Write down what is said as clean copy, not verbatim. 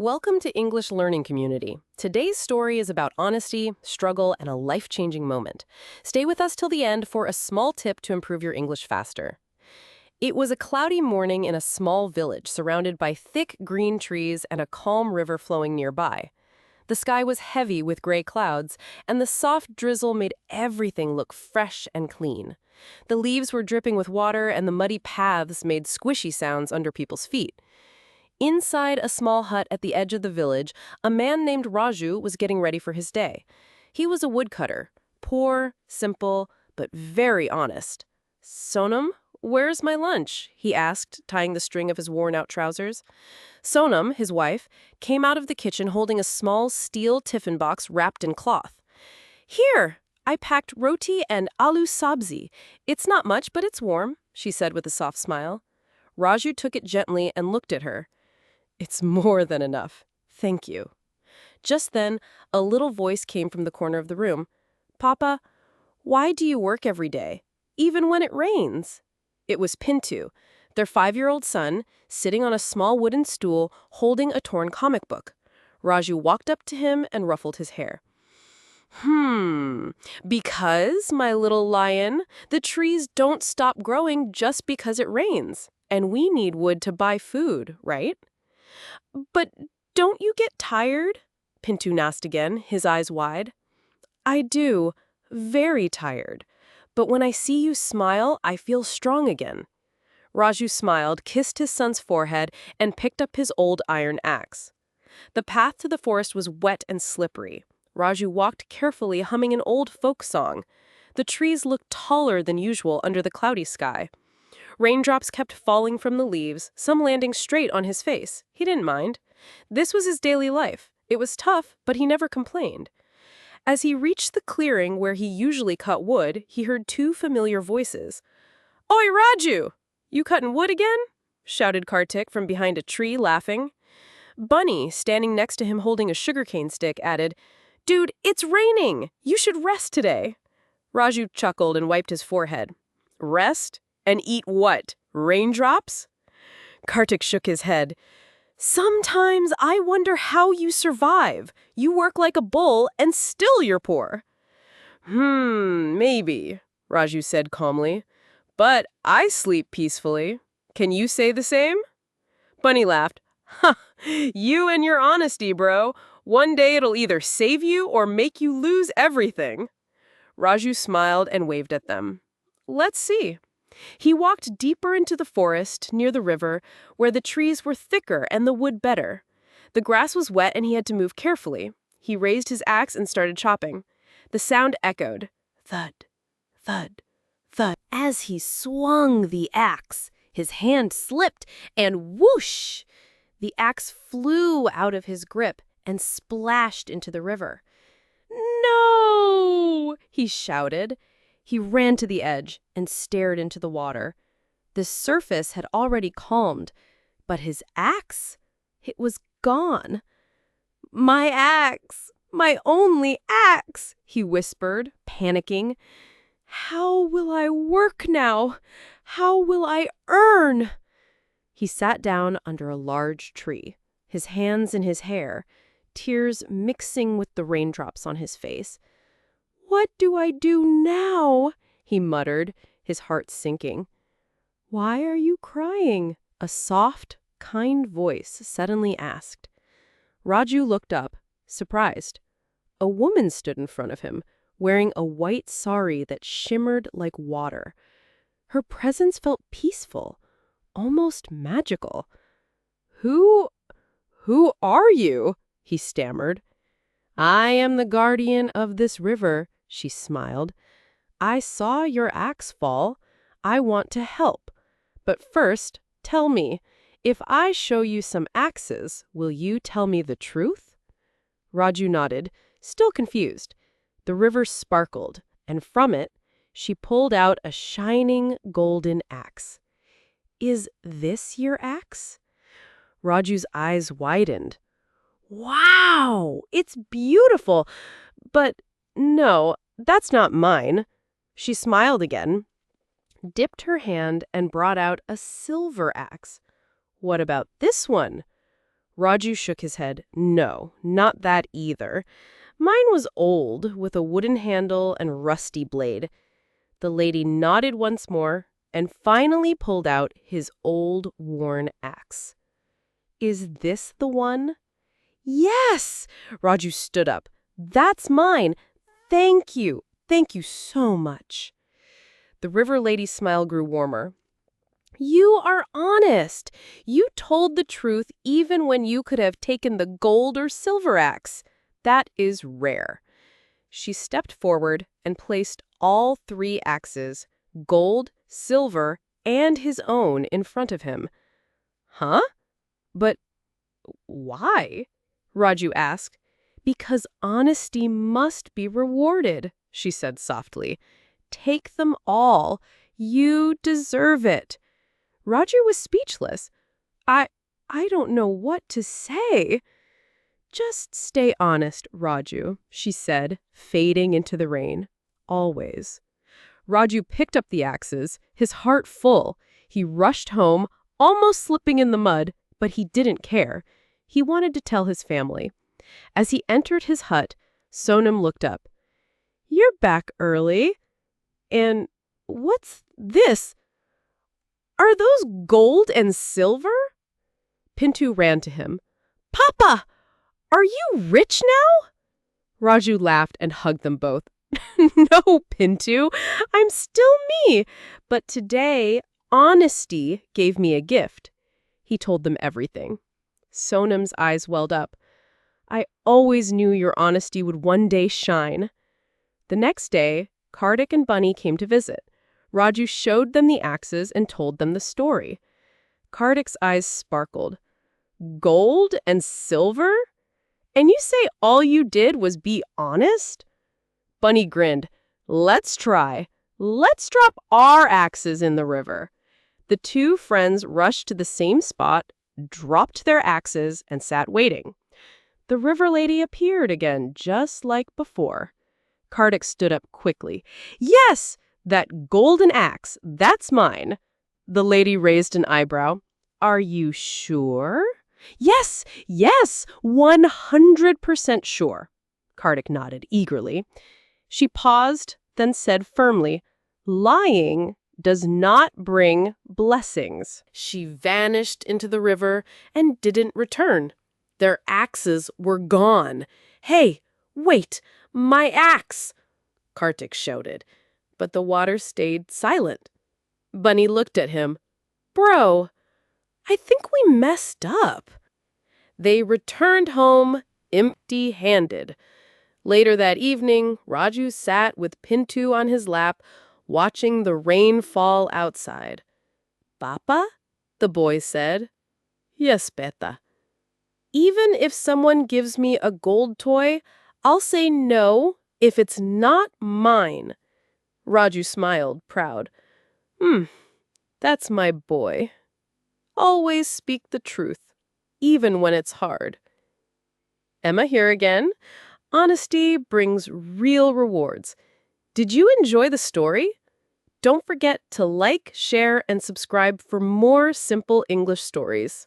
Welcome to English Learning Community. Today's story is about honesty, struggle, and a life-changing moment. Stay with us till the end for a small tip to improve your English faster. It was a cloudy morning in a small village surrounded by thick green trees and a calm river flowing nearby. The sky was heavy with gray clouds, and the soft drizzle made everything look fresh and clean. The leaves were dripping with water, and the muddy paths made squishy sounds under people's feet. Inside a small hut at the edge of the village, a man named Raju was getting ready for his day. He was a woodcutter, poor, simple, but very honest. "Sonam, where's my lunch?" he asked, tying the string of his worn-out trousers. Sonam, his wife, came out of the kitchen holding a small steel tiffin box wrapped in cloth. "Here, I packed roti and aloo sabzi. It's not much, but it's warm," she said with a soft smile. Raju took it gently and looked at her. "It's more than enough. Thank you." Just then, a little voice came from the corner of the room. "Papa, why do you work every day, even when it rains?" It was Pintu, their 5-year-old son, sitting on a small wooden stool holding a torn comic book. Raju walked up to him and ruffled his hair. Because, my little lion, the trees don't stop growing just because it rains, and we need wood to buy food, right?" "But don't you get tired?" Pintu asked again, his eyes wide. "I do, very tired. But when I see you smile, I feel strong again." Raju smiled, kissed his son's forehead, and picked up his old iron axe. The path to the forest was wet and slippery. Raju walked carefully, humming an old folk song. The trees looked taller than usual under the cloudy sky. Raindrops kept falling from the leaves, some landing straight on his face. He didn't mind. This was his daily life. It was tough, but he never complained. As he reached the clearing where he usually cut wood, he heard two familiar voices. "Oi, Raju! You cutting wood again?" shouted Kartik from behind a tree, laughing. Bunny, standing next to him holding a sugarcane stick, added, "Dude, it's raining! You should rest today." Raju chuckled and wiped his forehead. "Rest? And eat what? Raindrops?" Kartik shook his head. "Sometimes I wonder how you survive. You work like a bull and still you're poor." Maybe," Raju said calmly. "But I sleep peacefully. Can you say the same?" Bunny laughed. "Ha! You and your honesty, bro. One day it'll either save you or make you lose everything." Raju smiled and waved at them. "Let's see." He walked deeper into the forest, near the river, where the trees were thicker and the wood better. The grass was wet and he had to move carefully. He raised his axe and started chopping. The sound echoed. Thud, thud, thud. As he swung the axe, his hand slipped and whoosh! The axe flew out of his grip and splashed into the river. "No!" he shouted. He ran to the edge and stared into the water. The surface had already calmed, but his axe, it was gone. "My axe! My only axe!" he whispered, panicking. "How will I work now? How will I earn?" He sat down under a large tree, his hands in his hair, tears mixing with the raindrops on his face. "What do I do now?" he muttered, his heart sinking. "Why are you crying?" a soft, kind voice suddenly asked. Raju looked up, surprised. A woman stood in front of him, wearing a white sari that shimmered like water. Her presence felt peaceful, almost magical. Who are you?" he stammered. "I am the guardian of this river," she smiled. "I saw your axe fall. I want to help. But first, tell me, if I show you some axes, will you tell me the truth?" Raju nodded, still confused. The river sparkled, and from it, she pulled out a shining golden axe. "Is this your axe?" Raju's eyes widened. "Wow, it's beautiful. But no, that's not mine." She smiled again, dipped her hand, and brought out a silver axe. "What about this one?" Raju shook his head. No, not that either. Mine was old, with a wooden handle and rusty blade. The lady nodded once more and finally pulled out his old, worn axe. Is this the one? Yes! Raju stood up. That's mine. Thank you. Thank you so much. The river lady's smile grew warmer. You are honest. You told the truth even when you could have taken the gold or silver axe. That is rare. She stepped forward and placed all 3 axes, gold, silver, and his own, in front of him. Huh? But why? Raju asked. Because honesty must be rewarded, she said softly. Take them all. You deserve it. Raju was speechless. I don't know what to say. Just stay honest, Raju, she said, fading into the rain. Always. Raju picked up the axes, his heart full. He rushed home, almost slipping in the mud, but he didn't care. He wanted to tell his family. As he entered his hut, Sonam looked up. You're back early. And what's this? Are those gold and silver? Pintu ran to him. Papa, are you rich now? Raju laughed and hugged them both. No, Pintu, I'm still me. But today, honesty gave me a gift. He told them everything. Sonam's eyes welled up. I always knew your honesty would one day shine. The next day, Kartik and Bunny came to visit. Raju showed them the axes and told them the story. Kartik's eyes sparkled. Gold and silver? And you say all you did was be honest? Bunny grinned. Let's try. Let's drop our axes in the river. The 2 friends rushed to the same spot, dropped their axes, and sat waiting. The river lady appeared again, just like before. Kartik stood up quickly. Yes, that golden axe, that's mine. The lady raised an eyebrow. Are you sure? Yes, 100% sure. Kartik nodded eagerly. She paused, then said firmly, lying does not bring blessings. She vanished into the river and didn't return. Their axes were gone. Hey, wait, my axe! Kartik shouted, but the water stayed silent. Bunny looked at him. Bro, I think we messed up. They returned home empty-handed. Later that evening, Raju sat with Pintu on his lap, watching the rain fall outside. Papa? The boy said. Yes, beta. Even if someone gives me a gold toy, I'll say no if it's not mine. Raju smiled, proud. That's my boy. Always speak the truth, even when it's hard. Emma here again. Honesty brings real rewards. Did you enjoy the story? Don't forget to like, share, and subscribe for more simple English stories.